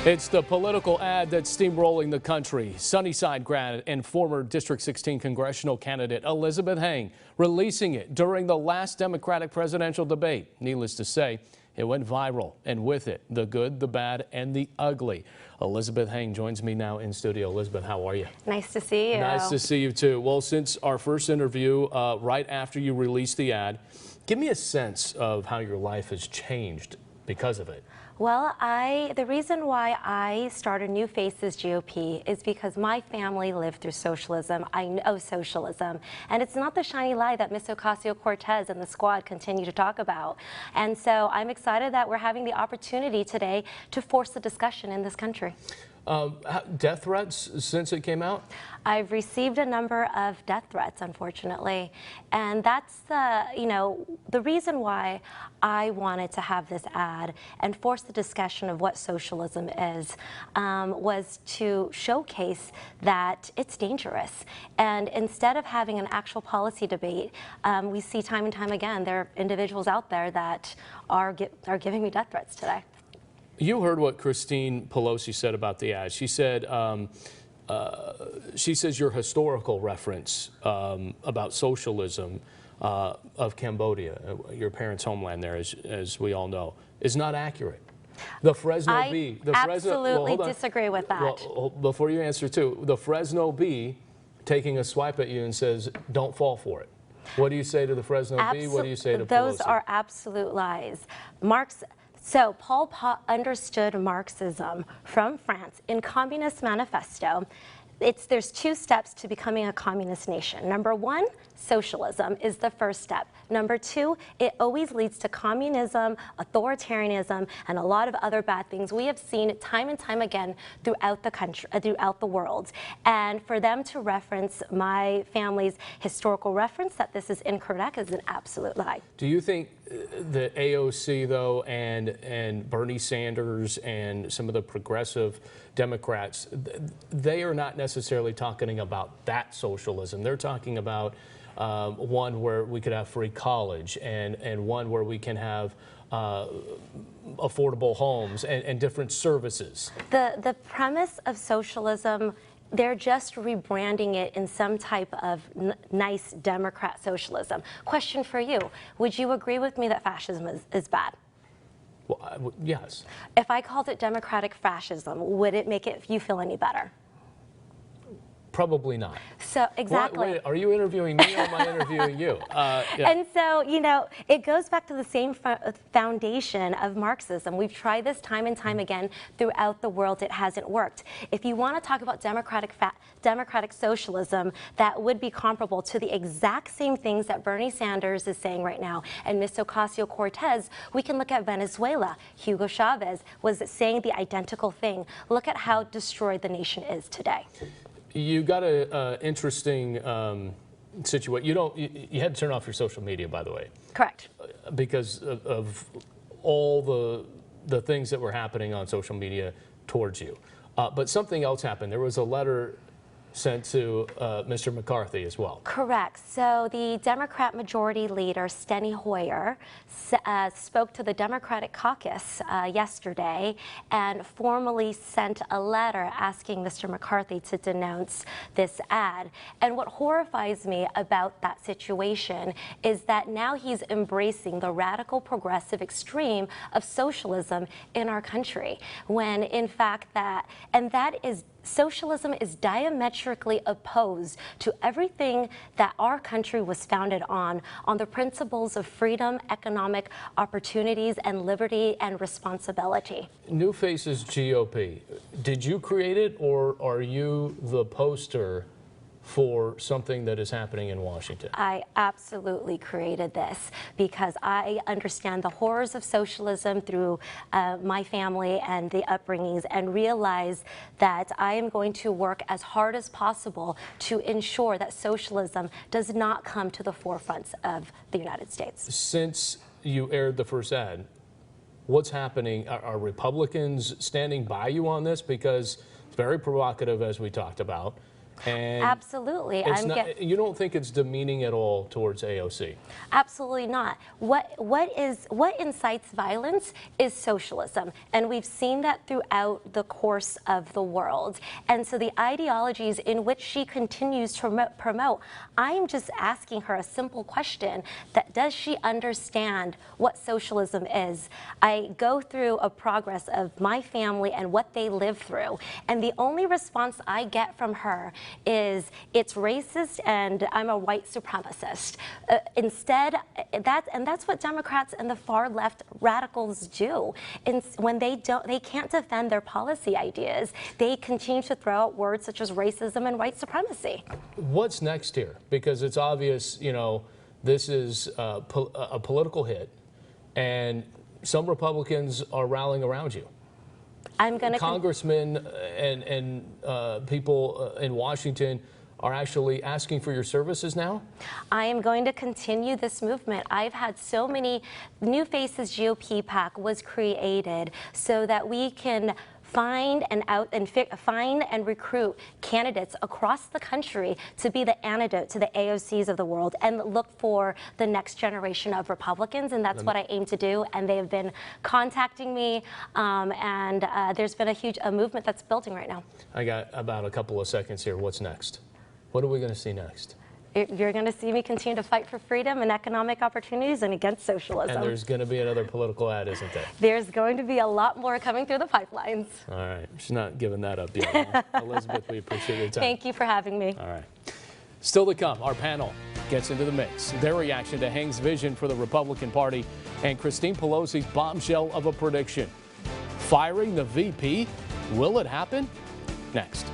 It's the political ad that's steamrolling the country. Sunnyside grad and former District 16 congressional candidate Elizabeth Heng releasing it during the last Democratic presidential debate. Needless to say, it went viral, and with it, the good, the bad, and the ugly. Elizabeth Heng joins me now in studio. Elizabeth, how are you? Nice to see you. Nice to see you too. Well, since our first interview, right after you released the ad, give me a sense of how your life has changed because of it. Well, the reason why I started New Faces GOP is because my family lived through socialism. I know socialism. And it's not the shiny light that Ms. Ocasio-Cortez and the squad continue to talk about. And so I'm excited that we're having the opportunity today to force the discussion in this country. Death threats since it came out? I've received a number of death threats, unfortunately, and that's the reason why I wanted to have this ad and force the discussion of what socialism is, was to showcase that it's dangerous. And instead of having an actual policy debate, we see time and time again there are individuals out there that are giving me death threats today. You heard what Christine Pelosi said about the ad. She said, she says your historical reference about socialism of Cambodia, your parents' homeland there, as we all know, is not accurate. The Fresno Bee. I absolutely disagree with that. Well, before you answer too, the Fresno Bee taking a swipe at you and says, don't fall for it. What do you say to the Fresno Bee? What do you say to Pelosi? Those are absolute lies. So Pol Pot understood Marxism from France in Communist Manifesto. There's two steps to becoming a communist nation. Number one, socialism is the first step. Number two, it always leads to communism, authoritarianism, and a lot of other bad things. We have seen time and time again throughout the country, throughout the world. And for them to reference my family's historical reference that this is incorrect is an absolute lie. Do you think the AOC, though, and Bernie Sanders and some of the progressive Democrats, they are not necessarily talking about that socialism. They're talking about one where we could have free college and one where we can have affordable homes and different services. The premise of socialism, they're just rebranding it in some type of nice Democrat socialism. Question for you, would you agree with me that fascism is bad? Well, yes. If I called it democratic fascism, would it make you feel any better? Probably not. So exactly. Wait, are you interviewing me or am I interviewing you? Yeah. And so, it goes back to the same foundation of Marxism. We've tried this time and time again throughout the world. It hasn't worked. If you want to talk about democratic socialism, that would be comparable to the exact same things that Bernie Sanders is saying right now and Ms. Ocasio-Cortez. We can look at Venezuela. Hugo Chavez was saying the identical thing. Look at how destroyed the nation is today. You got an interesting situation. You had to turn off your social media, by the way. Correct. Because of all the things that were happening on social media towards you. But something else happened. There was a letter sent to Mr. McCarthy as well. Correct. So the Democrat Majority Leader, Steny Hoyer, spoke to the Democratic caucus yesterday and formally sent a letter asking Mr. McCarthy to denounce this ad. And what horrifies me about that situation is that now he's embracing the radical progressive extreme of socialism in our country, when in fact socialism is diametrically opposed to everything that our country was founded on the principles of freedom, economic opportunities, and liberty and responsibility. New Faces GOP, did you create it or are you the poster for something that is happening in Washington? I absolutely created this because I understand the horrors of socialism through my family and the upbringings, and realize that I am going to work as hard as possible to ensure that socialism does not come to the forefronts of the United States. Since you aired the first ad, what's happening? Are Republicans standing by you on this? Because it's very provocative, as we talked about. And Absolutely. it's not, you don't think it's demeaning at all towards AOC? Absolutely not. What incites violence is socialism, and we've seen that throughout the course of the world. And so the ideologies in which she continues to promote, I'm just asking her a simple question: that does she understand what socialism is? I go through a progress of my family and what they live through, and the only response I get from her is it's racist and I'm a white supremacist. Instead, that's what Democrats and the far left radicals do. And when they can't defend their policy ideas, they continue to throw out words such as racism and white supremacy. What's next here? Because it's obvious, this is a political hit, and some Republicans are rallying around you. Congressmen and people in Washington are actually asking for your services now? I am going to continue this movement. I've had so many New Faces GOP PAC was created so that we can find and recruit candidates across the country to be the antidote to the AOCs of the world and look for the next generation of Republicans, and that's what I aim to do. And they have been contacting me, and there's been a movement that's building right now. I got about a couple of seconds here. What's next? What are we going to see next? You're going to see me continue to fight for freedom and economic opportunities and against socialism. And there's going to be another political ad, isn't there? There's going to be a lot more coming through the pipelines. All right. She's not giving that up yet. Huh? Elizabeth, we appreciate your time. Thank you for having me. All right. Still to come, our panel gets into the mix. Their reaction to Heng's vision for the Republican Party and Christine Pelosi's bombshell of a prediction. Firing the VP? Will it happen? Next.